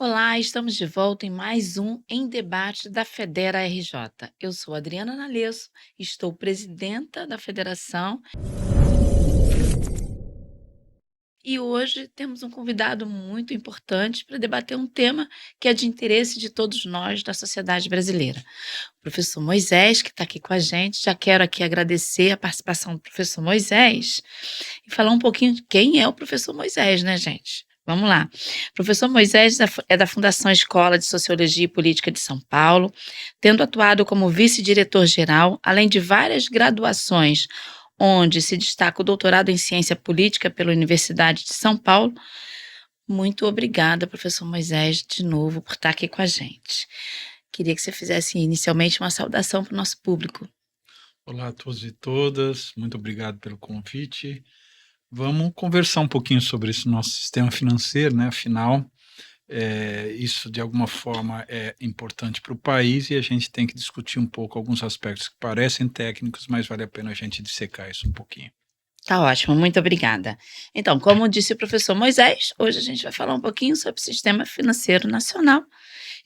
Olá, estamos de volta em mais um Em Debate da Federa RJ. Eu sou Adriana Nalesso, estou presidenta da federação e hoje temos um convidado muito importante para debater um tema que é de interesse de todos nós da sociedade brasileira. O professor Moisés, que está aqui com a gente, já quero aqui agradecer a participação do professor Moisés e falar um pouquinho de quem é o professor Moisés, né, gente? Vamos lá. O professor Moisés é da Fundação Escola de Sociologia e Política de São Paulo, tendo atuado como vice-diretor-geral, além de várias graduações, onde se destaca o doutorado em Ciência Política pela Universidade de São Paulo. Muito obrigada, professor Moisés, de novo, por estar aqui com a gente. Queria que você fizesse inicialmente uma saudação para o nosso público. Olá a todos e todas, muito obrigado pelo convite. Vamos conversar um pouquinho sobre esse nosso sistema financeiro, né? Afinal, isso de alguma forma é importante para o país e a gente tem que discutir um pouco alguns aspectos que parecem técnicos, mas vale a pena a gente dissecar isso um pouquinho. Tá ótimo, muito obrigada. Então, como disse o professor Moisés, hoje a gente vai falar um pouquinho sobre o sistema financeiro nacional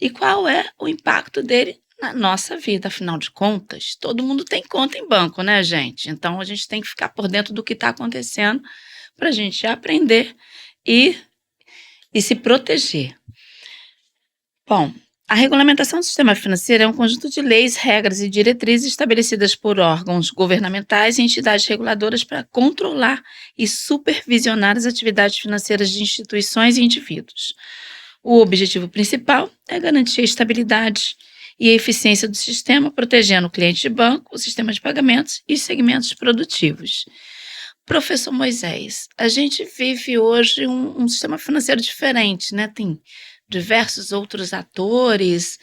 e qual é o impacto dele na nossa vida. Afinal de contas, todo mundo tem conta em banco, né, gente? Então, a gente tem que ficar por dentro do que está acontecendo para a gente aprender e, e se proteger. Bom, a regulamentação do sistema financeiro é um conjunto de leis, regras e diretrizes estabelecidas por órgãos governamentais e entidades reguladoras para controlar e supervisionar as atividades financeiras de instituições e indivíduos. O objetivo principal é garantir a estabilidade e a eficiência do sistema, protegendo o cliente de banco, o sistema de pagamentos e os segmentos produtivos. Professor Moisés, a gente vive hoje um sistema financeiro diferente, né? Tem diversos outros atores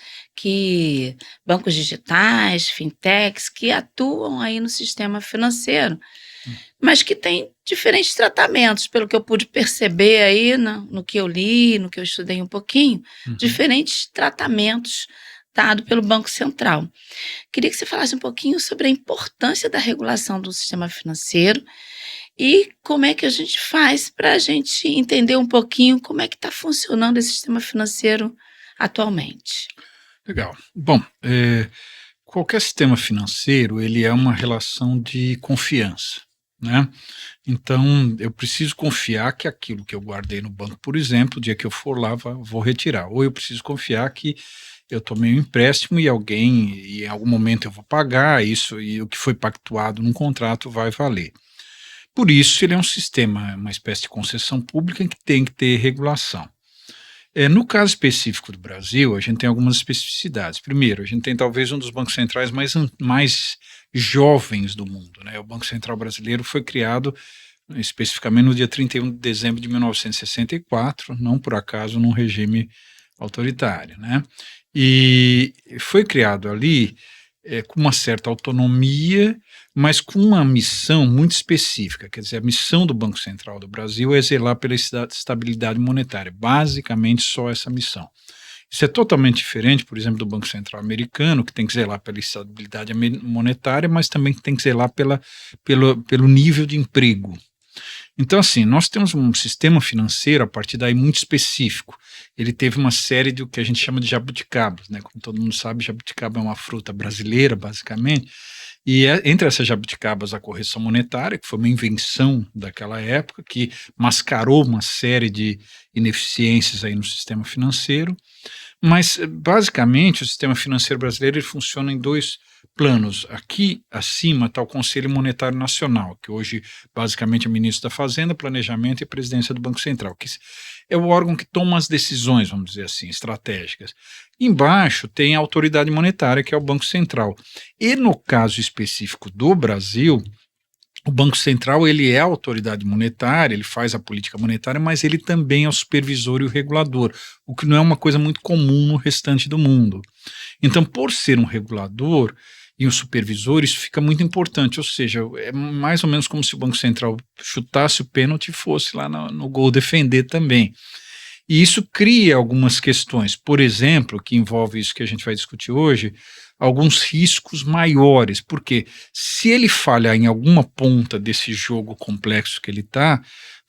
bancos digitais, fintechs, que atuam aí no sistema financeiro, Hum, mas que têm diferentes tratamentos, pelo que eu pude perceber aí no que eu li, no que eu estudei um pouquinho, uhum. diferentes tratamentos dados pelo Banco Central. Queria que você falasse um pouquinho sobre a importância da regulação do sistema financeiro e como é que a gente faz para a gente entender um pouquinho como é que está funcionando esse sistema financeiro atualmente. Legal. Bom, qualquer sistema financeiro, ele é uma relação de confiança, né? Então, eu preciso confiar que aquilo que eu guardei no banco, por exemplo, o dia que eu for lá, vou retirar. Ou eu preciso confiar que eu tomei um empréstimo e alguém, e em algum momento eu vou pagar isso, e o que foi pactuado num contrato vai valer. Por isso, ele é um sistema, uma espécie de concessão pública que tem que ter regulação. No caso específico do Brasil, a gente tem algumas especificidades. Primeiro, a gente tem talvez um dos bancos centrais mais jovens do mundo, né? O Banco Central Brasileiro foi criado especificamente no dia 31 de dezembro de 1964, não por acaso num regime autoritário, né? E foi criado ali com uma certa autonomia, mas com uma missão muito específica. Quer dizer, a missão do Banco Central do Brasil é zelar pela estabilidade monetária, basicamente só essa missão. Isso é totalmente diferente, por exemplo, do Banco Central americano, que tem que zelar pela estabilidade monetária, mas também tem que zelar pelo nível de emprego. Então, assim, nós temos um sistema financeiro, a partir daí, muito específico. Ele teve uma série de o que a gente chama de jabuticabas, né? Como todo mundo sabe, jabuticaba é uma fruta brasileira, basicamente, e entre essas jabuticabas a correção monetária, que foi uma invenção daquela época, que mascarou uma série de ineficiências aí no sistema financeiro, mas, basicamente, o sistema financeiro brasileiro ele funciona em dois planos. Aqui acima está o Conselho Monetário Nacional, que hoje basicamente é o ministro da Fazenda, Planejamento e Presidência do Banco Central, que é o órgão que toma as decisões, vamos dizer assim, estratégicas. Embaixo tem a autoridade monetária, que é o Banco Central. E no caso específico do Brasil, o Banco Central ele é a autoridade monetária, ele faz a política monetária, mas ele também é o supervisor e o regulador, o que não é uma coisa muito comum no restante do mundo. Então, por ser um regulador e um supervisor, isso fica muito importante, ou seja, é mais ou menos como se o Banco Central chutasse o pênalti e fosse lá no gol defender também. E isso cria algumas questões, por exemplo, que envolve isso que a gente vai discutir hoje, alguns riscos maiores, porque se ele falhar em alguma ponta desse jogo complexo que ele está,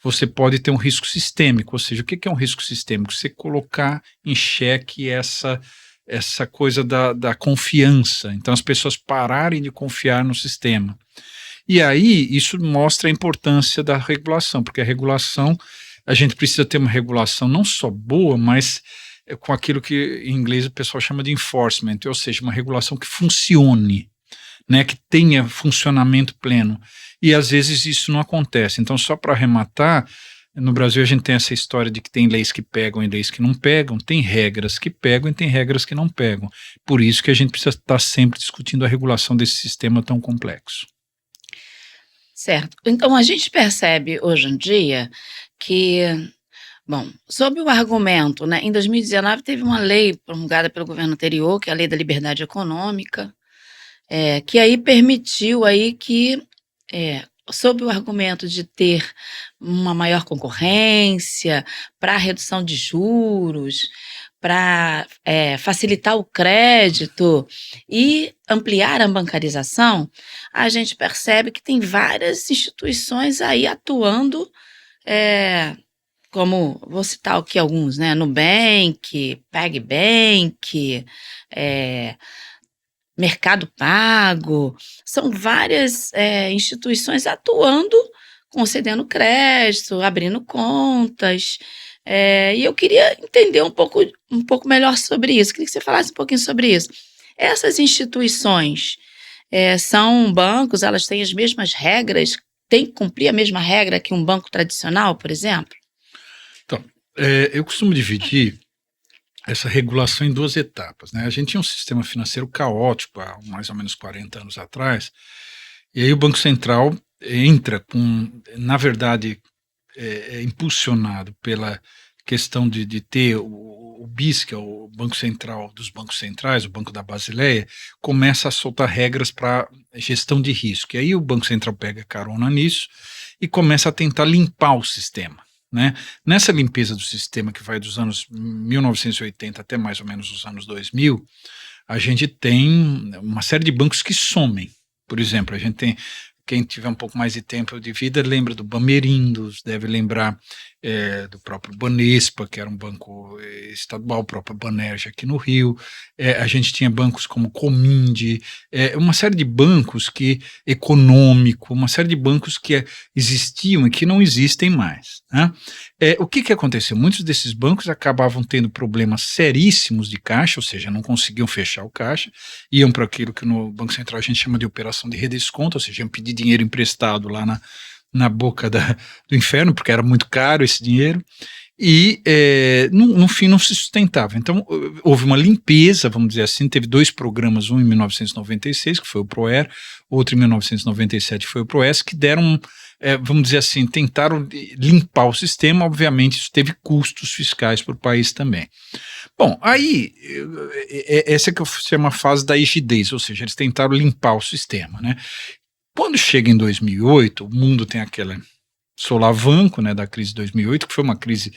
você pode ter um risco sistêmico. Ou seja, o que é um risco sistêmico? Você colocar em xeque essa coisa da confiança. Então, as pessoas pararem de confiar no sistema. E aí, isso mostra a importância da regulação, porque a regulação, a gente precisa ter uma regulação não só boa, mas com aquilo que em inglês o pessoal chama de enforcement, ou seja, uma regulação que funcione, né, que tenha funcionamento pleno. E às vezes isso não acontece. Então, só para arrematar, no Brasil a gente tem essa história de que tem leis que pegam e leis que não pegam, tem regras que pegam e tem regras que não pegam. Por isso que a gente precisa estar sempre discutindo a regulação desse sistema tão complexo. Certo. Então a gente percebe hoje em dia que, bom, sob o argumento, né, em 2019 teve uma lei promulgada pelo governo anterior, que é a Lei da Liberdade Econômica, que aí permitiu aí que, sob o argumento de ter uma maior concorrência, para redução de juros, para facilitar o crédito e ampliar a bancarização, a gente percebe que tem várias instituições aí atuando, como, vou citar aqui alguns, né? Nubank, PagBank, Mercado Pago, são várias instituições atuando, concedendo crédito, abrindo contas. E eu queria entender um pouco melhor sobre isso. Queria que você falasse um pouquinho sobre isso. Essas instituições são bancos, elas têm as mesmas regras, têm que cumprir a mesma regra que um banco tradicional, por exemplo? Então, eu costumo dividir essa regulação em duas etapas, né? A gente tinha um sistema financeiro caótico há mais ou menos 40 anos atrás, e aí o Banco Central entra com, na verdade, impulsionado pela questão de ter o BIS, que é o Banco Central dos Bancos Centrais, o Banco da Basileia, começa a soltar regras para gestão de risco. E aí o Banco Central pega carona nisso e começa a tentar limpar o sistema, né? Nessa limpeza do sistema, que vai dos anos 1980 até mais ou menos os anos 2000, a gente tem uma série de bancos que somem. Por exemplo, a gente tem, quem tiver um pouco mais de tempo de vida lembra do Bamerindos, deve lembrar do próprio Banespa, que era um banco estadual, o próprio Banerj aqui no Rio. A gente tinha bancos como Cominde, uma série de bancos econômico, uma série de bancos que existiam e que não existem mais, né? O que aconteceu? Muitos desses bancos acabavam tendo problemas seríssimos de caixa, ou seja, não conseguiam fechar o caixa, iam para aquilo que no Banco Central a gente chama de operação de redesconto, ou seja, iam pedir dinheiro emprestado lá na boca do inferno, porque era muito caro esse dinheiro, e no fim não se sustentava. Então houve uma limpeza, vamos dizer assim, teve dois programas, um em 1996, que foi o PROER, outro em 1997, que foi o PROES, que deram, vamos dizer assim, tentaram limpar o sistema. Obviamente isso teve custos fiscais para o país também. Bom, aí essa que eu chamo a fase da rigidez, ou seja, eles tentaram limpar o sistema, né? Quando chega em 2008, o mundo tem aquele solavanco, né, da crise de 2008, que foi uma crise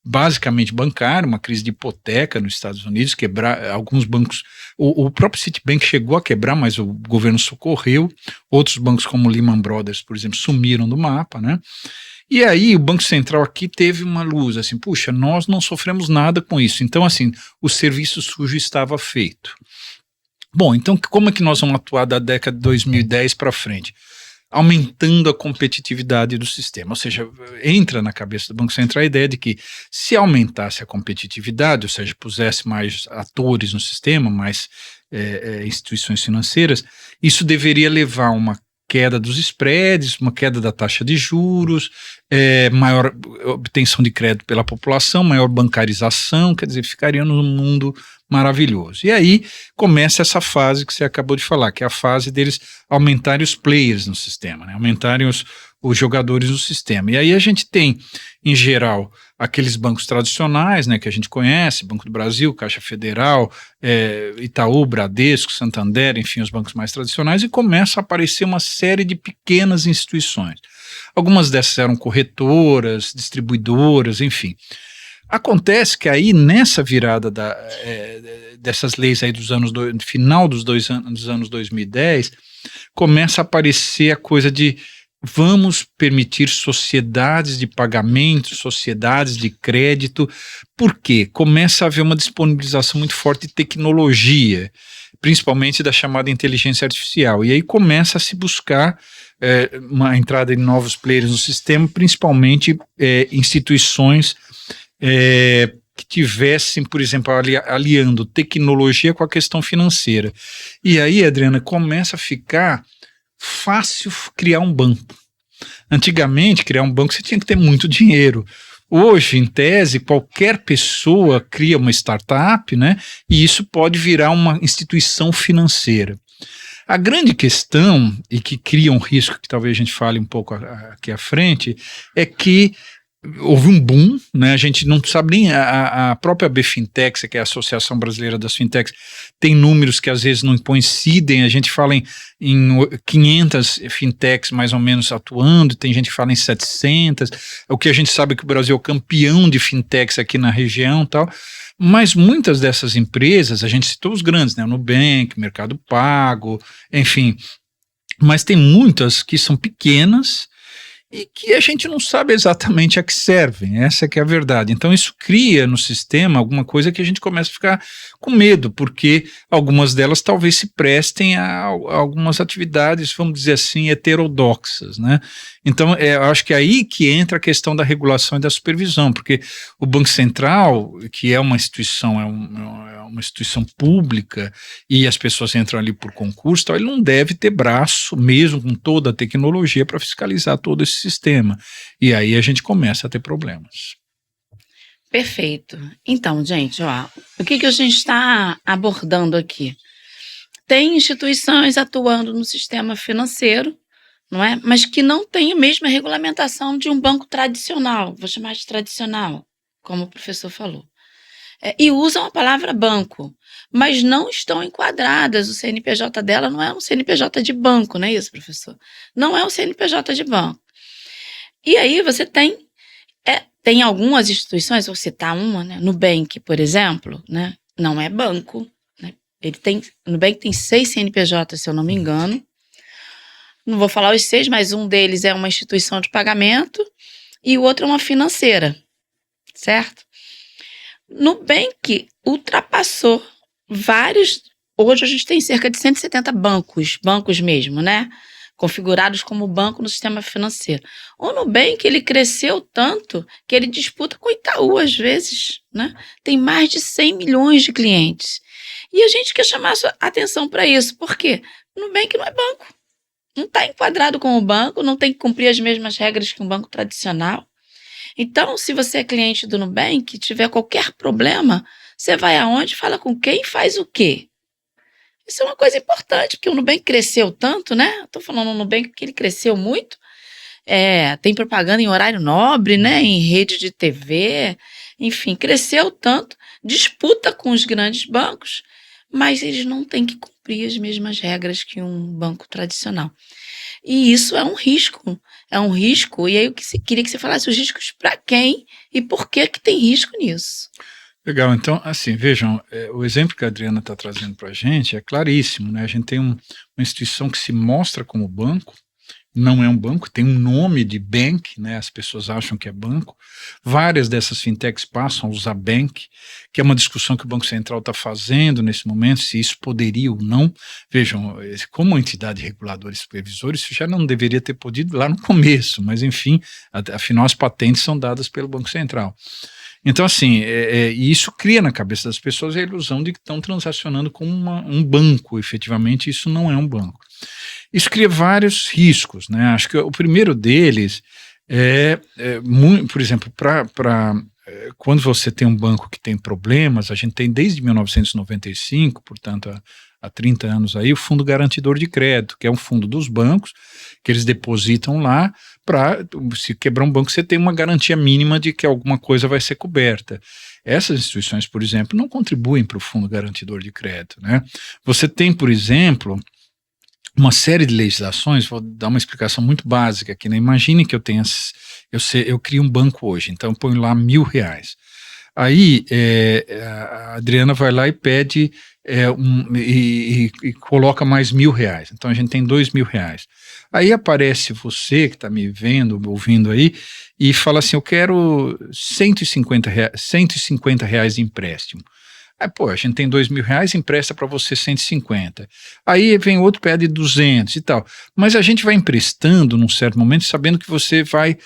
basicamente bancária, uma crise de hipoteca nos Estados Unidos, quebrar alguns bancos, o próprio Citibank chegou a quebrar, mas o governo socorreu, outros bancos como Lehman Brothers, por exemplo, sumiram do mapa, né? E aí o Banco Central aqui teve uma luz, assim, puxa, nós não sofremos nada com isso, então assim, o serviço sujo estava feito. Bom, então como é que nós vamos atuar da década de 2010 para frente? Aumentando a competitividade do sistema, ou seja, entra na cabeça do Banco Central a ideia de que se aumentasse a competitividade, ou seja, pusesse mais atores no sistema, mais instituições financeiras, isso deveria levar a uma queda dos spreads, uma queda da taxa de juros, maior obtenção de crédito pela população, maior bancarização, quer dizer, ficaríamos num mundo maravilhoso. E aí começa essa fase que você acabou de falar, que é a fase deles aumentarem os players no sistema, né? Aumentarem os jogadores no sistema. E aí a gente tem, em geral, aqueles bancos tradicionais, né, que a gente conhece, Banco do Brasil, Caixa Federal, Itaú, Bradesco, Santander, enfim, os bancos mais tradicionais, e começa a aparecer uma série de pequenas instituições. Algumas dessas eram corretoras, distribuidoras, enfim. Acontece que aí, nessa virada dessas leis aí final dos anos 2010, começa a aparecer a coisa de vamos permitir sociedades de pagamento, sociedades de crédito, porque começa a haver uma disponibilização muito forte de tecnologia, principalmente da chamada inteligência artificial, e aí começa a se buscar uma entrada de novos players no sistema, principalmente instituições que tivessem, por exemplo, aliando tecnologia com a questão financeira. E aí, Adriana, começa a ficar fácil criar um banco. Antigamente, criar um banco você tinha que ter muito dinheiro. Hoje, em tese, qualquer pessoa cria uma startup, né? E isso pode virar uma instituição financeira. A grande questão, e que cria um risco que talvez a gente fale um pouco aqui à frente, é que houve um boom, né? A gente não sabe nem a própria BFintex, que é a Associação Brasileira das Fintechs, tem números que às vezes não coincidem. A gente fala em 500 fintechs mais ou menos atuando, tem gente que fala em 700. O que a gente sabe é que o Brasil é o campeão de fintechs aqui na região e tal, mas muitas dessas empresas, a gente citou os grandes, né? O Nubank, Mercado Pago, enfim, mas tem muitas que são pequenas e que a gente não sabe exatamente a que servem, essa que é a verdade. Então isso cria no sistema alguma coisa que a gente começa a ficar com medo, porque algumas delas talvez se prestem a algumas atividades, vamos dizer assim, heterodoxas, né? Então eu acho que é aí que entra a questão da regulação e da supervisão, porque o Banco Central, que é uma instituição, é uma instituição pública e as pessoas entram ali por concurso, então ele não deve ter braço, mesmo com toda a tecnologia, para fiscalizar todo esse sistema. E aí a gente começa a ter problemas. Perfeito. Então, gente, ó, o que a gente está abordando aqui? Tem instituições atuando no sistema financeiro, não é? Mas que não tem a mesma regulamentação de um banco tradicional, vou chamar de tradicional, como o professor falou. E usam a palavra banco, mas não estão enquadradas. O CNPJ dela não é um CNPJ de banco, não é isso, professor? Não é um CNPJ de banco. E aí você tem algumas instituições, vou citar uma, né? Nubank, por exemplo, né? Não é banco, né? Nubank tem 6 CNPJs, se eu não me engano. Não vou falar os 6, mas um deles é uma instituição de pagamento e o outro é uma financeira, certo? Nubank ultrapassou vários. Hoje a gente tem cerca de 170 bancos mesmo, né? Configurados como banco no sistema financeiro. O Nubank, ele cresceu tanto que ele disputa com o Itaú às vezes, né? Tem mais de 100 milhões de clientes. E a gente quer chamar a atenção para isso. Por quê? O Nubank não é banco. Não está enquadrado como banco, não tem que cumprir as mesmas regras que um banco tradicional. Então, se você é cliente do Nubank, tiver qualquer problema, você vai aonde, fala com quem e faz o quê? Isso é uma coisa importante, porque o Nubank cresceu tanto, né? Estou falando do Nubank porque ele cresceu muito. Tem propaganda em horário nobre, né? Em rede de TV. Enfim, cresceu tanto, disputa com os grandes bancos, mas eles não têm que cumprir as mesmas regras que um banco tradicional. E isso é um risco. É um risco. E aí eu queria que você falasse os riscos para quem e por que tem risco nisso. Legal, então, assim, vejam, o exemplo que a Adriana está trazendo para a gente é claríssimo, né? A gente tem uma instituição que se mostra como banco, não é um banco, tem um nome de bank, né? As pessoas acham que é banco. Várias dessas fintechs passam a usar bank, que é uma discussão que o Banco Central está fazendo nesse momento, se isso poderia ou não. Vejam, como entidade reguladora e supervisora, isso já não deveria ter podido lá no começo, mas enfim, afinal as patentes são dadas pelo Banco Central. Então, assim, isso cria na cabeça das pessoas a ilusão de que estão transacionando com um banco. Efetivamente, isso não é um banco. Isso cria vários riscos, né? Acho que o primeiro deles por exemplo, quando você tem um banco que tem problemas, a gente tem desde 1995, portanto, há 30 anos aí, o Fundo Garantidor de Crédito, que é um fundo dos bancos, que eles depositam lá para, se quebrar um banco, você tem uma garantia mínima de que alguma coisa vai ser coberta. Essas instituições, por exemplo, não contribuem para o Fundo Garantidor de Crédito, né? Você tem, por exemplo, uma série de legislações, vou dar uma explicação muito básica aqui, né? Imagine que eu crio um banco hoje, então eu ponho lá R$1.000. Aí a Adriana vai lá e pede e coloca mais R$ 1.000. Então a gente tem R$ 2.000. Aí aparece você que está me vendo, me ouvindo aí, e fala assim: eu quero R$ 150 de empréstimo. Aí, pô, a gente tem R$ 2.000, empresta para você 150. Aí vem outro, pede 200 e tal. Mas a gente vai emprestando num certo momento, sabendo que você vai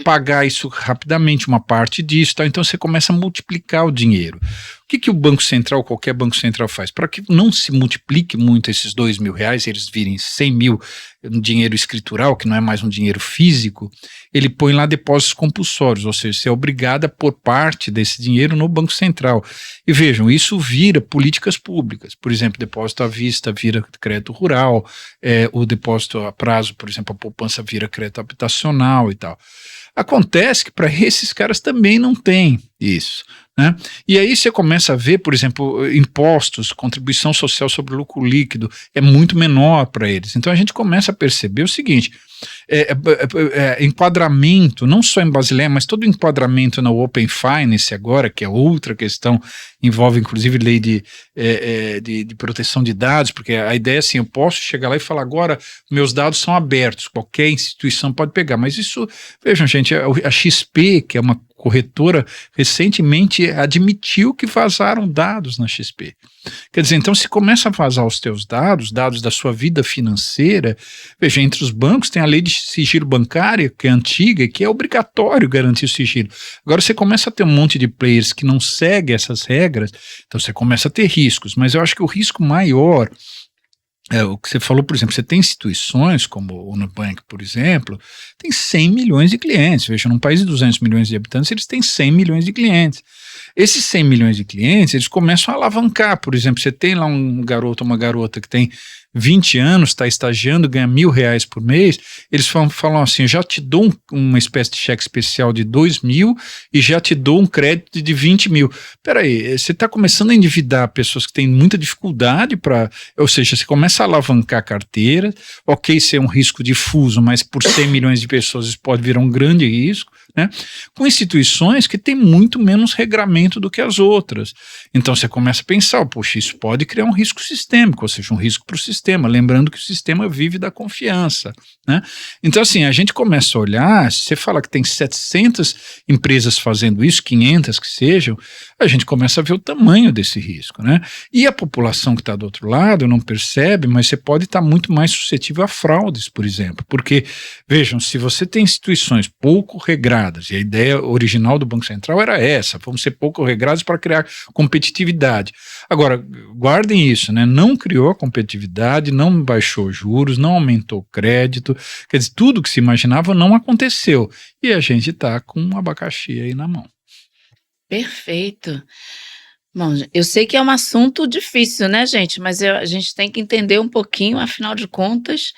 pagar isso rapidamente, uma parte disso, tal. Então você começa a multiplicar o dinheiro. O que o Banco Central, qualquer Banco Central faz? Para que não se multiplique muito esses R$ 2.000, eles virem 100 mil, um dinheiro escritural, que não é mais um dinheiro físico, ele põe lá depósitos compulsórios, ou seja, você é obrigado a pôr parte desse dinheiro no Banco Central. E vejam, isso vira políticas públicas. Por exemplo, depósito à vista vira crédito rural, o depósito a prazo, por exemplo, a poupança vira crédito habitacional e tal. Acontece que para esses caras também não tem isso, né? E aí você começa a ver, por exemplo, impostos, contribuição social sobre lucro líquido é muito menor para eles. Então a gente começa a perceber o seguinte: enquadramento, não só em Basileia, mas todo enquadramento na Open Finance agora, que é outra questão, envolve inclusive lei de proteção de dados, porque a ideia é assim: eu posso chegar lá e falar, agora meus dados são abertos, qualquer instituição pode pegar, mas isso, vejam gente, a XP, que é uma corretora, recentemente admitiu que vazaram dados na XP. Quer dizer, então se começa a vazar os teus dados da sua vida financeira, veja, entre os bancos tem a lei de sigilo bancário, que é antiga, e que é obrigatório garantir o sigilo. Agora você começa a ter um monte de players que não seguem essas regras, então você começa a ter riscos, mas eu acho que o risco maior o que você falou, por exemplo, você tem instituições como o Nubank, por exemplo, tem 100 milhões de clientes. Veja, num país de 200 milhões de habitantes, eles têm 100 milhões de clientes. Esses 100 milhões de clientes, eles começam a alavancar. Por exemplo, você tem lá um garoto ou uma garota que tem 20 anos, está estagiando, ganha R$ 1.000 por mês, eles falam assim: já te dou uma espécie de cheque especial de 2.000 e já te dou um crédito de 20 mil. Peraí, você está começando a endividar pessoas que têm muita dificuldade ou seja, você começa a alavancar a carteira, ok, isso é um risco difuso, mas por 100 milhões de pessoas isso pode virar um grande risco, né? Com instituições que têm muito menos regramento do que as outras. Então você começa a pensar, poxa, isso pode criar um risco sistêmico, ou seja, um risco para o sistema, lembrando que o sistema vive da confiança, né? Então assim, a gente começa a olhar, se você fala que tem 700 empresas fazendo isso, 500 que sejam, a gente começa a ver o tamanho desse risco, né? E a população que está do outro lado não percebe, mas você pode estar muito mais suscetível a fraudes, por exemplo, porque, vejam, se você tem instituições pouco regradas, e a ideia original do Banco Central era essa: vamos ser pouco regrados para criar competitividade. Agora, guardem isso, né? Não criou a competitividade, não baixou juros, não aumentou o crédito, quer dizer, tudo que se imaginava não aconteceu, e a gente está com um abacaxi aí na mão. Perfeito. Bom, eu sei que é um assunto difícil, né, gente? Mas a gente tem que entender um pouquinho, afinal de contas,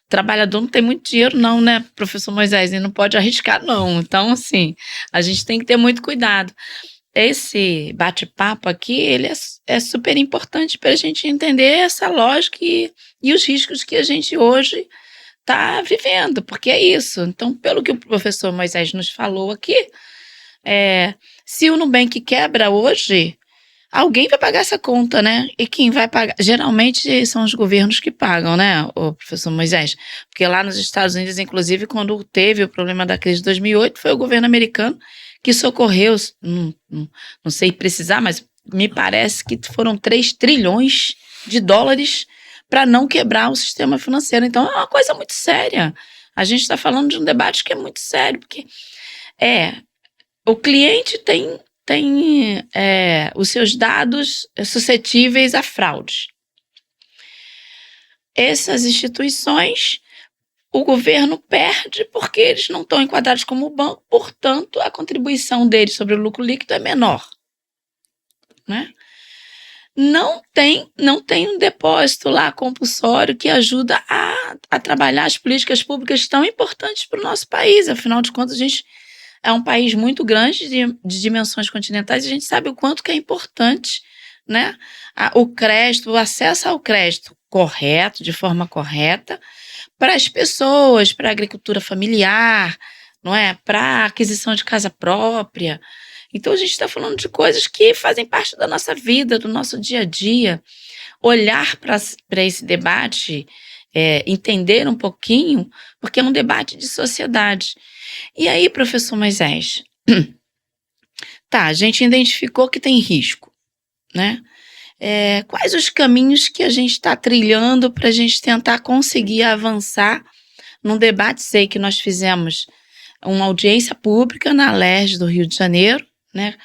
trabalhador não tem muito dinheiro não, né, professor Moisés? E não pode arriscar não. Então, assim, a gente tem que ter muito cuidado. Esse bate-papo aqui, ele é super importante para a gente entender essa lógica e os riscos que a gente hoje está vivendo, porque é isso. Então, pelo que o professor Moisés nos falou aqui, se o Nubank quebra hoje, alguém vai pagar essa conta, né? E quem vai pagar? Geralmente são os governos que pagam, né, o professor Moisés? Porque lá nos Estados Unidos, inclusive, quando teve o problema da crise de 2008, foi o governo americano que socorreu, não sei precisar, mas me parece que foram 3 trilhões de dólares para não quebrar o sistema financeiro. Então é uma coisa muito séria. A gente está falando de um debate que é muito sério, porque o cliente tem os seus dados suscetíveis a fraude. Essas instituições, o governo perde porque eles não estão enquadrados como banco, portanto, a contribuição deles sobre o lucro líquido é menor, né? Não tem um depósito lá compulsório que ajuda a trabalhar as políticas públicas tão importantes para o nosso país. Afinal de contas, a gente é um país muito grande, de dimensões continentais, e a gente sabe o quanto que é importante, né, o crédito, o acesso ao crédito correto, de forma correta, para as pessoas, para a agricultura familiar, não é? Para a aquisição de casa própria. Então a gente está falando de coisas que fazem parte da nossa vida, do nosso dia a dia. Olhar para esse debate, entender um pouquinho, porque é um debate de sociedade. E aí, professor Moisés, tá, a gente identificou que tem risco, né? Quais os caminhos que a gente está trilhando para a gente tentar conseguir avançar num debate? Sei que nós fizemos uma audiência pública na Alerj do Rio de Janeiro, né?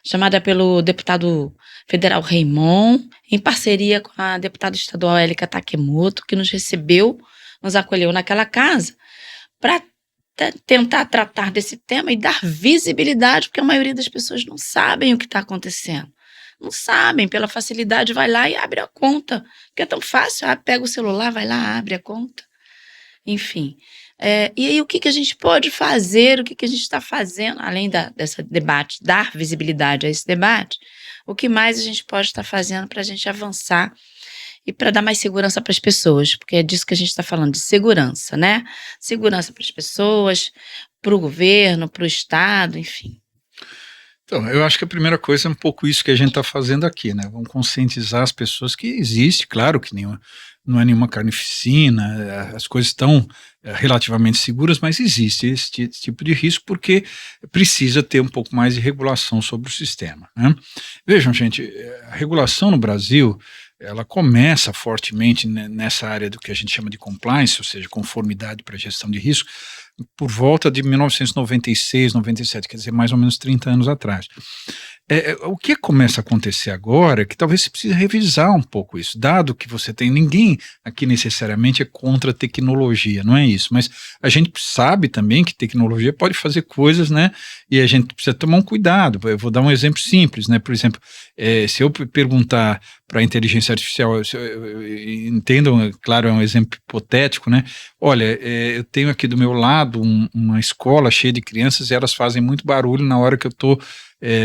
Chamada pelo deputado federal Raimon, em parceria com a deputada estadual Élica Takemoto, que nos recebeu, nos acolheu naquela casa, para tentar tratar desse tema e dar visibilidade, porque a maioria das pessoas não sabem o que está acontecendo. Não sabem, pela facilidade, vai lá e abre a conta, porque é tão fácil, pega o celular, vai lá, abre a conta. Enfim, e aí o que a gente pode fazer, o que a gente está fazendo, além desse debate, dar visibilidade a esse debate, o que mais a gente pode estar fazendo para a gente avançar e para dar mais segurança para as pessoas, porque é disso que a gente está falando, de segurança, né? Segurança para as pessoas, para o governo, para o Estado, enfim. Então, eu acho que a primeira coisa é um pouco isso que a gente está fazendo aqui, né? Vamos conscientizar as pessoas que existe, claro que não é nenhuma carnificina, as coisas estão relativamente seguras, mas existe esse tipo de risco porque precisa ter um pouco mais de regulação sobre o sistema, né? Vejam, gente, a regulação no Brasil, ela começa fortemente nessa área do que a gente chama de compliance, ou seja, conformidade para gestão de risco, por volta de 1996, 97, quer dizer, mais ou menos 30 anos atrás. O que começa a acontecer agora é que talvez você precise revisar um pouco isso, dado que você tem, ninguém aqui necessariamente é contra a tecnologia, não é isso, mas a gente sabe também que tecnologia pode fazer coisas, né, e a gente precisa tomar um cuidado. Eu vou dar um exemplo simples, né, por exemplo, se eu perguntar para a inteligência artificial, entendam, claro, é um exemplo hipotético, né, olha, eu tenho aqui do meu lado uma escola cheia de crianças e elas fazem muito barulho na hora que eu estou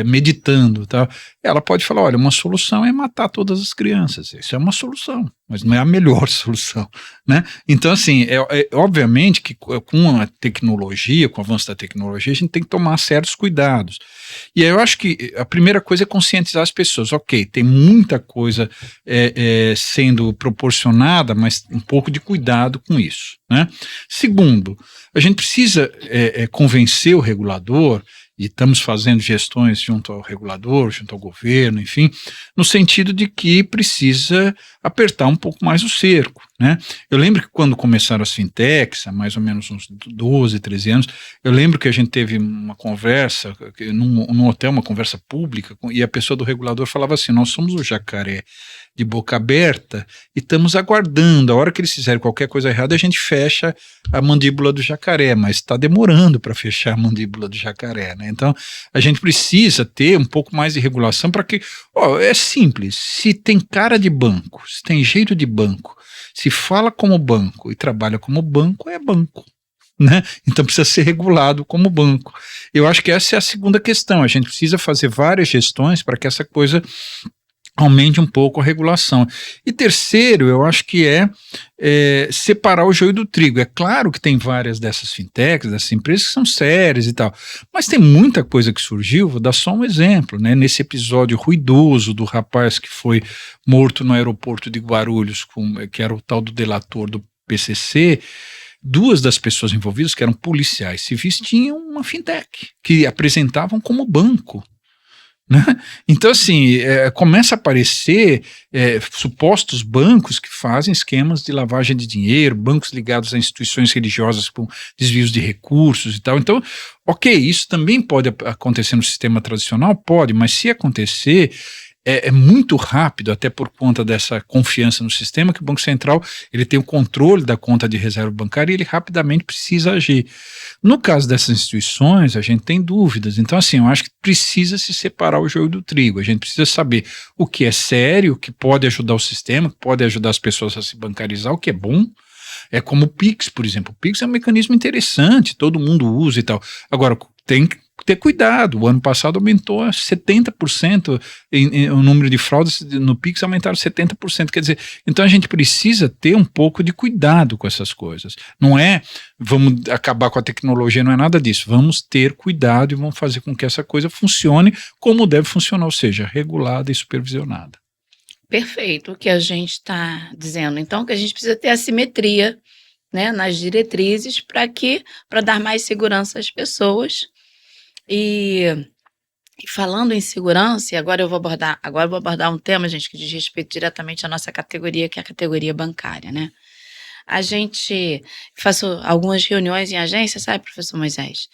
meditando, tá? Ela pode falar, olha, uma solução é matar todas as crianças, isso é uma solução, mas não é a melhor solução, né? Então, assim, obviamente que com a tecnologia, com o avanço da tecnologia, a gente tem que tomar certos cuidados, e aí eu acho que a primeira coisa é conscientizar as pessoas, ok, tem muita coisa sendo proporcionada, mas um pouco de cuidado com isso, né? Segundo, a gente precisa convencer o regulador, e estamos fazendo gestões junto ao regulador, junto ao governo, enfim, no sentido de que precisa apertar um pouco mais o cerco, né? Eu lembro que quando começaram as fintechs, há mais ou menos uns 12, 13 anos, eu lembro que a gente teve uma conversa, num hotel, uma conversa pública, e a pessoa do regulador falava assim, nós somos o jacaré de boca aberta e estamos aguardando, a hora que eles fizerem qualquer coisa errada, a gente fecha a mandíbula do jacaré, mas está demorando para fechar a mandíbula do jacaré, né? Então, a gente precisa ter um pouco mais de regulação para que, é simples, se tem cara de banco, se tem jeito de banco, se fala como banco e trabalha como banco, é banco, né? Então precisa ser regulado como banco. Eu acho que essa é a segunda questão, a gente precisa fazer várias gestões para que essa coisa aumente um pouco a regulação. E terceiro, eu acho que separar o joio do trigo. É claro que tem várias dessas fintechs, dessas empresas que são sérias e tal, mas tem muita coisa que surgiu, vou dar só um exemplo, né? Nesse episódio ruidoso do rapaz que foi morto no aeroporto de Guarulhos, que era o tal do delator do PCC, duas das pessoas envolvidas, que eram policiais civis, tinham uma fintech, que apresentavam como banco, né? Então, assim, começa a aparecer supostos bancos que fazem esquemas de lavagem de dinheiro, bancos ligados a instituições religiosas com desvios de recursos e tal. Então, ok, isso também pode acontecer no sistema tradicional? Pode, mas se acontecer, é muito rápido, até por conta dessa confiança no sistema, que o Banco Central ele tem o controle da conta de reserva bancária e ele rapidamente precisa agir. No caso dessas instituições, a gente tem dúvidas. Então, assim, eu acho que precisa se separar o joio do trigo. A gente precisa saber o que é sério, o que pode ajudar o sistema, o que pode ajudar as pessoas a se bancarizar, o que é bom. É como o Pix, por exemplo. O Pix é um mecanismo interessante, todo mundo usa e tal. Agora, tem que ter cuidado. O ano passado aumentou 70%, o número de fraudes no Pix aumentaram 70%. Quer dizer, então a gente precisa ter um pouco de cuidado com essas coisas. Não é vamos acabar com a tecnologia, não é nada disso. Vamos ter cuidado e vamos fazer com que essa coisa funcione como deve funcionar, ou seja, regulada e supervisionada. Perfeito, o que a gente está dizendo. Então, que a gente precisa ter assimetria, né, nas diretrizes para dar mais segurança às pessoas. E, e falando em segurança, e agora eu vou abordar um tema, gente, que diz respeito diretamente à nossa categoria, que é a categoria bancária, né? A gente faço algumas reuniões em agência, sabe, professor Moisés?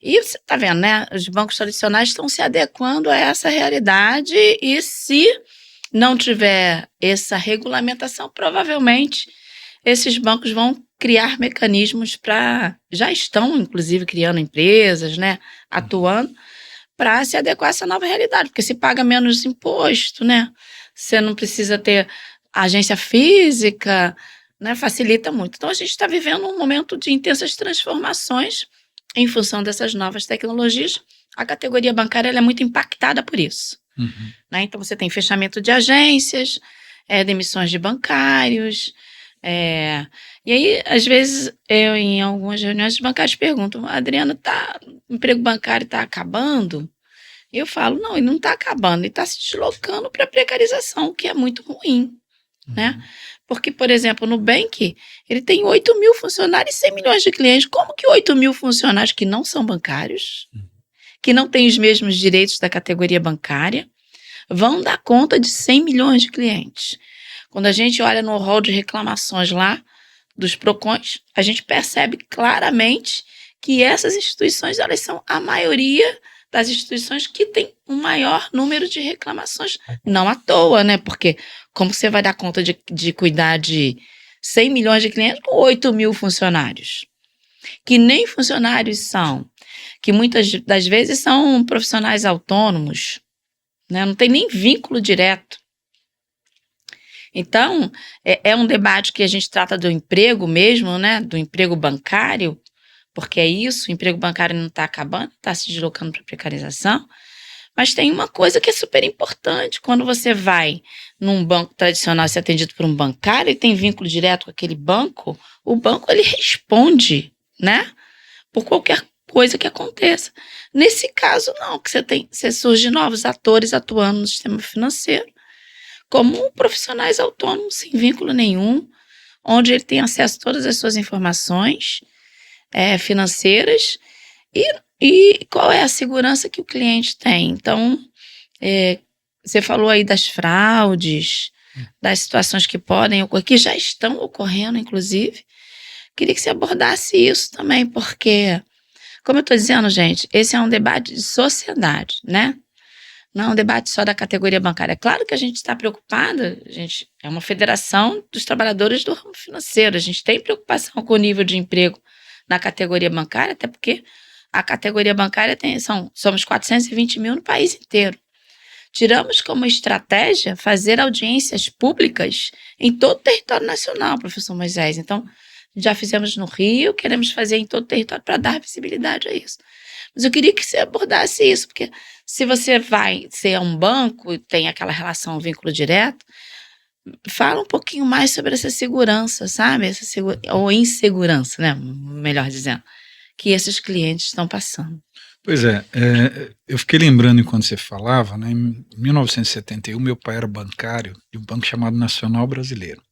E você está vendo, né? Os bancos tradicionais estão se adequando a essa realidade e se não tiver essa regulamentação, provavelmente esses bancos vão criar mecanismos já estão, inclusive, criando empresas, né? Atuando para se adequar a essa nova realidade, porque se paga menos imposto, né? Você não precisa ter agência física, né? Facilita muito. Então, a gente está vivendo um momento de intensas transformações em função dessas novas tecnologias. A categoria bancária ela é muito impactada por isso. Né? Então, você tem fechamento de agências, demissões de bancários. E aí, às vezes, eu, em algumas reuniões, os bancários perguntam: Adriana, o emprego bancário está acabando? E eu falo: não, ele não está acabando, ele está se deslocando para a precarização, o que é muito ruim. Né? Porque, por exemplo, no Nubank, ele tem 8 mil funcionários e 100 milhões de clientes. Como que 8 mil funcionários que não são bancários, que não têm os mesmos direitos da categoria bancária, vão dar conta de 100 milhões de clientes? Quando a gente olha no rol de reclamações lá dos PROCONs, a gente percebe claramente que essas instituições, elas são a maioria das instituições que tem um maior número de reclamações. Não à toa, né? Porque como você vai dar conta de cuidar de 100 milhões de clientes com 8 mil funcionários? Que nem funcionários são, que muitas das vezes são profissionais autônomos, né? Não tem nem vínculo direto. Então, é um debate que a gente trata do emprego mesmo, né? Do emprego bancário, porque é isso, o emprego bancário não está acabando, está se deslocando para a precarização. Mas tem uma coisa que é super importante: quando você vai num banco tradicional ser atendido por um bancário e tem vínculo direto com aquele banco, o banco ele responde, né? Por qualquer coisa que aconteça. Nesse caso, não, que você surge novos atores atuando no sistema financeiro, como profissionais autônomos, sem vínculo nenhum, onde ele tem acesso a todas as suas informações financeiras e qual é a segurança que o cliente tem. Então, você falou aí das fraudes, das situações que podem ocorrer, que já estão ocorrendo, inclusive. Queria que você abordasse isso também, porque, como eu estou dizendo, gente, esse é um debate de sociedade, né? Não é um debate só da categoria bancária. É claro que a gente está preocupada, a gente é uma federação dos trabalhadores do ramo financeiro, a gente tem preocupação com o nível de emprego na categoria bancária, até porque a categoria bancária somos 420 mil no país inteiro. Tiramos como estratégia fazer audiências públicas em todo o território nacional, professor Moisés. Então, já fizemos no Rio, queremos fazer em todo o território para dar visibilidade a isso. Mas eu queria que você abordasse isso, porque se você vai ser um banco e tem aquela relação, vínculo direto, fala um pouquinho mais sobre essa segurança, sabe? Ou insegurança, né? Melhor dizendo, que esses clientes estão passando. Pois eu fiquei lembrando enquanto você falava, né? Em 1971, meu pai era bancário de um banco chamado Nacional Brasileiro.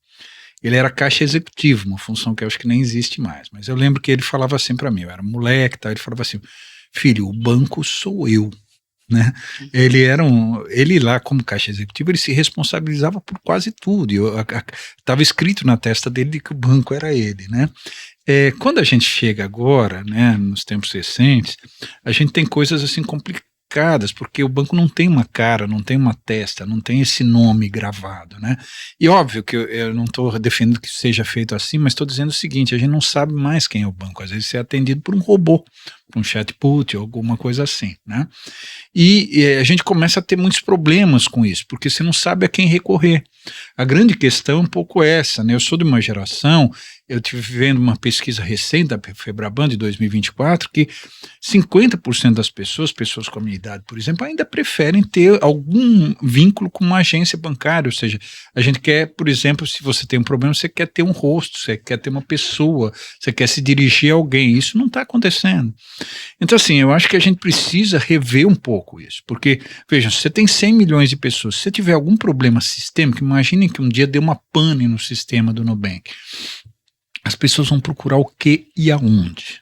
Ele era caixa executivo, uma função que eu acho que nem existe mais. Mas eu lembro que ele falava assim para mim, eu era moleque, tá? Ele falava assim: filho, o banco sou eu. Né? Ele lá como caixa executivo, ele se responsabilizava por quase tudo. Estava escrito na testa dele que o banco era ele, né? Quando a gente chega agora, né, nos tempos recentes, a gente tem coisas assim complicadas, porque o banco não tem uma cara, não tem uma testa, não tem esse nome gravado, né? E óbvio que eu não estou defendendo que seja feito assim, mas estou dizendo o seguinte: a gente não sabe mais quem é o banco. Às vezes você é atendido por um robô, por um chatbot ou alguma coisa assim, né? E a gente começa a ter muitos problemas com isso, porque você não sabe a quem recorrer. A grande questão é um pouco essa, né? Eu sou de uma geração, eu estive vendo uma pesquisa recente da Febraban de 2024, que 50% das pessoas com a minha idade, por exemplo, ainda preferem ter algum vínculo com uma agência bancária, ou seja, a gente quer, por exemplo, se você tem um problema, você quer ter um rosto, você quer ter uma pessoa, você quer se dirigir a alguém, isso não está acontecendo. Então, assim, eu acho que a gente precisa rever um pouco isso, porque, veja, se você tem 100 milhões de pessoas, se você tiver algum problema sistêmico, imagine que um dia dê uma pane no sistema do Nubank. As pessoas vão procurar o que e aonde,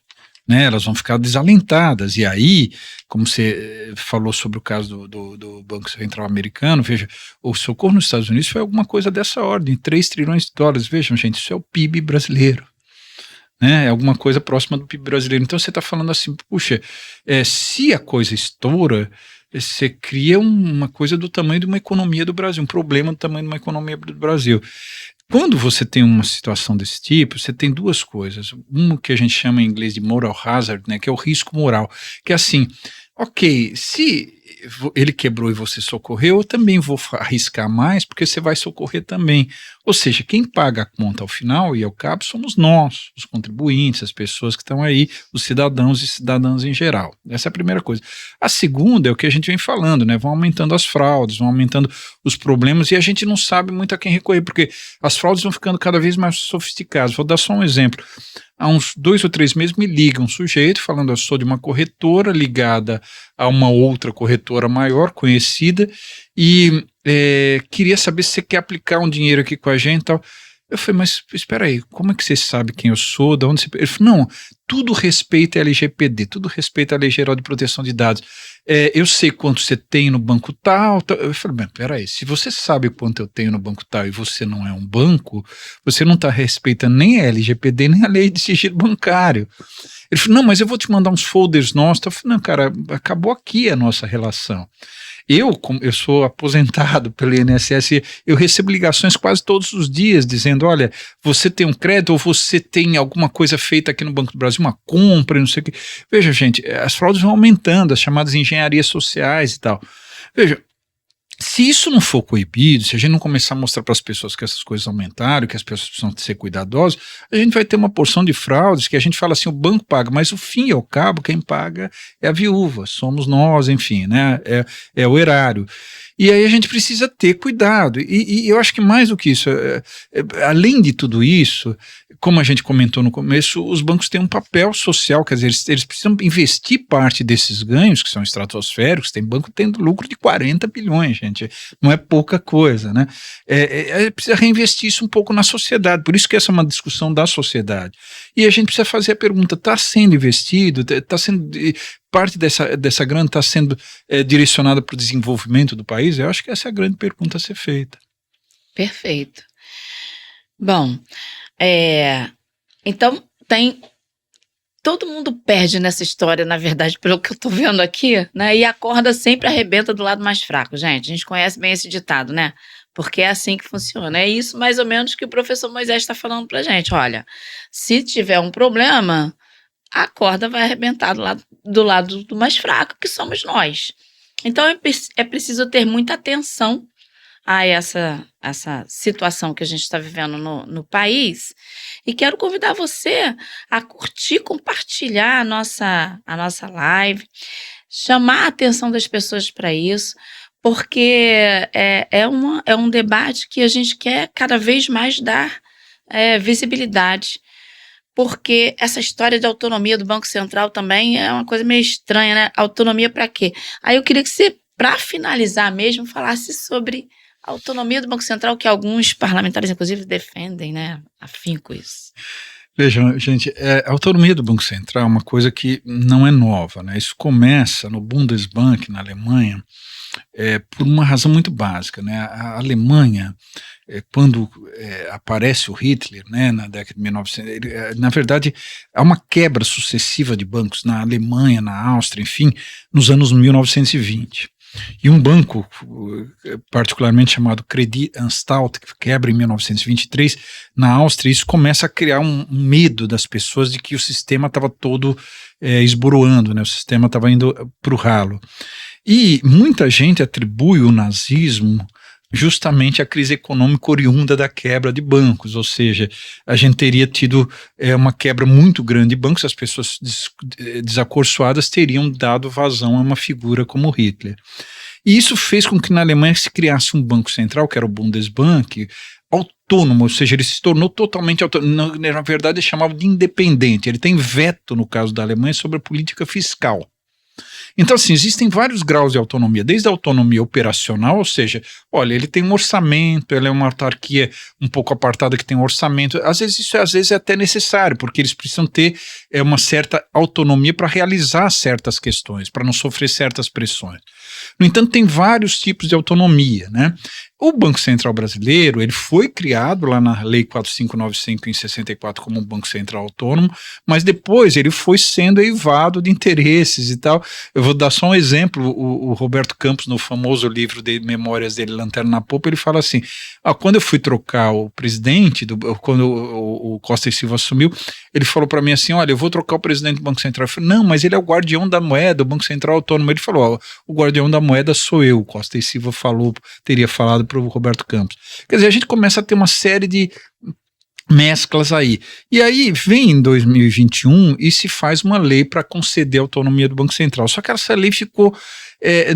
né? Elas vão ficar desalentadas, e aí, como você falou sobre o caso do Banco Central americano, veja, o socorro nos Estados Unidos foi alguma coisa dessa ordem, 3 trilhões de dólares, vejam, gente, isso é o PIB brasileiro. Né, é alguma coisa próxima do PIB brasileiro. Então você está falando assim, puxa, se a coisa estoura, você cria uma coisa do tamanho de uma economia do Brasil, um problema do tamanho de uma economia do Brasil. Quando você tem uma situação desse tipo, você tem duas coisas. Uma que a gente chama em inglês de moral hazard, né, que é o risco moral, que é assim, ok, se ele quebrou e você socorreu, eu também vou arriscar mais, porque você vai socorrer também. Ou seja, quem paga a conta ao final e ao cabo somos nós, os contribuintes, as pessoas que estão aí, os cidadãos e cidadãs em geral. Essa é a primeira coisa. A segunda é o que a gente vem falando, né? Vão aumentando as fraudes, vão aumentando os problemas e a gente não sabe muito a quem recorrer, porque as fraudes vão ficando cada vez mais sofisticadas. Vou dar só um exemplo. Há uns 2 ou 3 meses me liga um sujeito falando, eu sou de uma corretora ligada a uma outra corretora maior, conhecida, e queria saber se você quer aplicar um dinheiro aqui com a gente e tal. Eu falei, mas espera aí, como é que você sabe quem eu sou, de onde você... Ele falou, não, tudo respeita a LGPD, tudo respeita a Lei Geral de Proteção de Dados. Eu sei quanto você tem no banco tal, tal. Eu falei, mas peraí, se você sabe quanto eu tenho no banco tal e você não é um banco, você não está respeitando nem a LGPD, nem a Lei de Sigilo Bancário. Ele falou, não, mas eu vou te mandar uns folders nossos. Eu falei, não, cara, acabou aqui a nossa relação. Eu sou aposentado pelo INSS, eu recebo ligações quase todos os dias dizendo, olha, você tem um crédito ou você tem alguma coisa feita aqui no Banco do Brasil, uma compra, não sei o quê. Veja, gente, as fraudes vão aumentando, as chamadas engenharias sociais e tal. Veja, se isso não for coibido, se a gente não começar a mostrar para as pessoas que essas coisas aumentaram, que as pessoas precisam ser cuidadosas, a gente vai ter uma porção de fraudes que a gente fala assim, o banco paga, mas o fim e ao cabo, quem paga é a viúva, somos nós, enfim, né? É o erário. E aí a gente precisa ter cuidado. E eu acho que mais do que isso, além de tudo isso, como a gente comentou no começo, os bancos têm um papel social, quer dizer, eles precisam investir parte desses ganhos, que são estratosféricos, tem banco tendo lucro de 40 bilhões, gente, não é pouca coisa, né? Precisa reinvestir isso um pouco na sociedade, por isso que essa é uma discussão da sociedade. E a gente precisa fazer a pergunta, está sendo investido, está sendo... parte dessa grana está sendo direcionada para o desenvolvimento do país? Eu acho que essa é a grande pergunta a ser feita. Perfeito. Bom, então todo mundo perde nessa história, na verdade, pelo que eu estou vendo aqui, né? E a corda sempre arrebenta do lado mais fraco, gente. A gente conhece bem esse ditado, né? Porque é assim que funciona. É isso mais ou menos que o professor Moisés está falando para a gente. Olha, se tiver um problema, a corda vai arrebentar do lado do mais fraco, que somos nós. Então é preciso ter muita atenção a essa situação que a gente está vivendo no país, e quero convidar você a curtir, compartilhar a nossa live, chamar a atenção das pessoas para isso, porque é um debate que a gente quer cada vez mais dar visibilidade, porque essa história de autonomia do Banco Central também é uma coisa meio estranha, né? Autonomia para quê? Aí eu queria que você, para finalizar mesmo, falasse sobre a autonomia do Banco Central, que alguns parlamentares, inclusive, defendem, né? Afinco isso. Vejam, gente, a autonomia do Banco Central é uma coisa que não é nova, né? Isso começa no Bundesbank, na Alemanha, por uma razão muito básica, né? A Alemanha, quando aparece o Hitler, né, na década de 1900, na verdade, há uma quebra sucessiva de bancos na Alemanha, na Áustria, enfim, nos anos 1920. E um banco, particularmente chamado Creditanstalt, que quebra em 1923, na Áustria, isso começa a criar um medo das pessoas de que o sistema estava todo esboroando, né? O sistema estava indo para o ralo. E muita gente atribui o nazismo justamente a crise econômica oriunda da quebra de bancos, ou seja, a gente teria tido uma quebra muito grande de bancos, as pessoas desacorçoadas teriam dado vazão a uma figura como Hitler. E isso fez com que na Alemanha se criasse um banco central, que era o Bundesbank, autônomo, ou seja, ele se tornou totalmente autônomo. Na verdade, é chamado de independente. Ele tem veto, no caso da Alemanha, sobre a política fiscal. Então, assim, existem vários graus de autonomia, desde a autonomia operacional, ou seja, olha, ele tem um orçamento, ele é uma autarquia um pouco apartada que tem um orçamento, às vezes é até necessário, porque eles precisam ter uma certa autonomia para realizar certas questões, para não sofrer certas pressões. No entanto, tem vários tipos de autonomia, né? O Banco Central Brasileiro, ele foi criado lá na Lei 4595 em 64 como um Banco Central autônomo, mas depois ele foi sendo eivado de interesses e tal. Eu vou dar só um exemplo, o Roberto Campos, no famoso livro de memórias dele, Lanterna na Popa, ele fala assim, quando eu fui trocar o presidente, quando o Costa e Silva assumiu, ele falou para mim assim, olha, eu vou trocar o presidente do Banco Central. Eu falei, não, mas ele é o guardião da moeda, o Banco Central autônomo. Ele falou, o guardião da moeda sou eu, o Costa e Silva teria falado para o Roberto Campos. Quer dizer, a gente começa a ter uma série de mesclas aí. E aí vem em 2021 e se faz uma lei para conceder a autonomia do Banco Central. Só que essa lei ficou,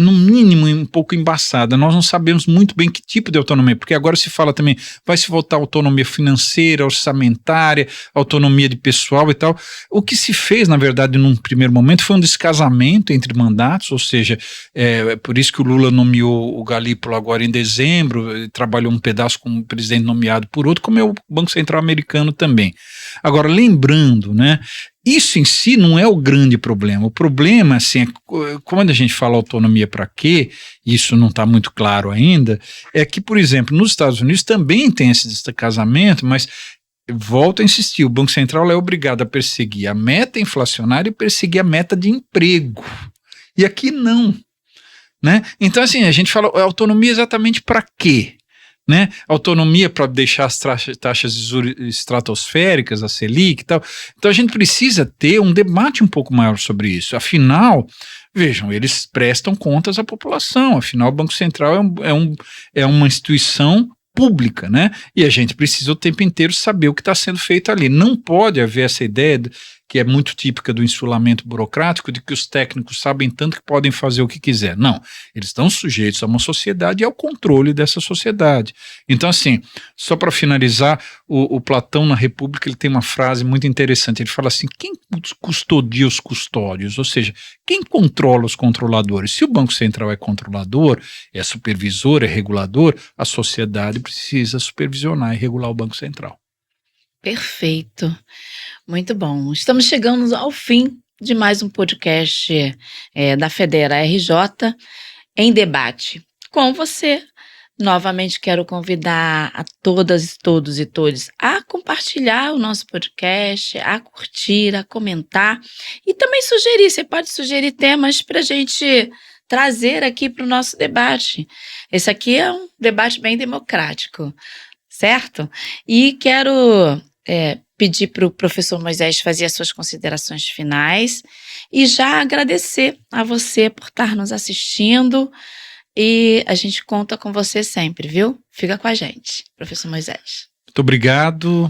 no mínimo, um pouco embaçada. Nós não sabemos muito bem que tipo de autonomia, porque agora se fala também, vai se votar autonomia financeira, orçamentária, autonomia de pessoal e tal. O que se fez, na verdade, num primeiro momento, foi um descasamento entre mandatos, ou seja, por isso que o Lula nomeou o Galípolo agora em dezembro, trabalhou um pedaço com o presidente nomeado por outro, como é o Banco Central americano também. Agora, lembrando, né, isso em si não é o grande problema. O problema, assim, quando a gente fala autonomia para quê, isso não está muito claro ainda, é que, por exemplo, nos Estados Unidos também tem esse descasamento, mas volto a insistir, o Banco Central é obrigado a perseguir a meta inflacionária e perseguir a meta de emprego. E aqui não, né? Então, assim, a gente fala autonomia exatamente para quê? Né? Autonomia para deixar as taxas estratosféricas, a Selic e tal. Então a gente precisa ter um debate um pouco maior sobre isso. Afinal, vejam, eles prestam contas à população. Afinal, o Banco Central é uma instituição pública, né? E a gente precisa o tempo inteiro saber o que está sendo feito ali. Não pode haver essa ideia que é muito típica do insulamento burocrático, de que os técnicos sabem tanto que podem fazer o que quiser. Não, eles estão sujeitos a uma sociedade e ao controle dessa sociedade. Então, assim, só para finalizar, o Platão na República, ele tem uma frase muito interessante, ele fala assim, quem custodia os custódios? Ou seja, quem controla os controladores? Se o Banco Central é controlador, é supervisor, é regulador, a sociedade precisa supervisionar e regular o Banco Central. Perfeito. Muito bom. Estamos chegando ao fim de mais um podcast da Federa RJ em debate com você. Novamente quero convidar a todas, todos e todes a compartilhar o nosso podcast, a curtir, a comentar e também sugerir. Você pode sugerir temas para a gente trazer aqui para o nosso debate. Esse aqui é um debate bem democrático, certo? E quero pedir para o professor Moisés fazer as suas considerações finais e já agradecer a você por estar nos assistindo e a gente conta com você sempre, viu? Fica com a gente, professor Moisés.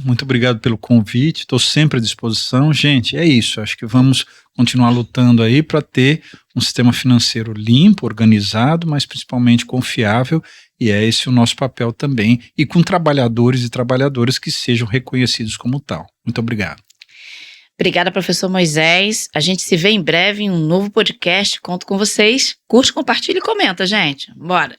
Muito obrigado pelo convite, estou sempre à disposição. Gente, é isso, acho que vamos continuar lutando aí para ter um sistema financeiro limpo, organizado, mas principalmente confiável, e é esse o nosso papel também, e com trabalhadores e trabalhadoras que sejam reconhecidos como tal. Muito obrigado. Obrigada, professor Moisés. A gente se vê em breve em um novo podcast. Conto com vocês. Curte, compartilha e comenta, gente. Bora!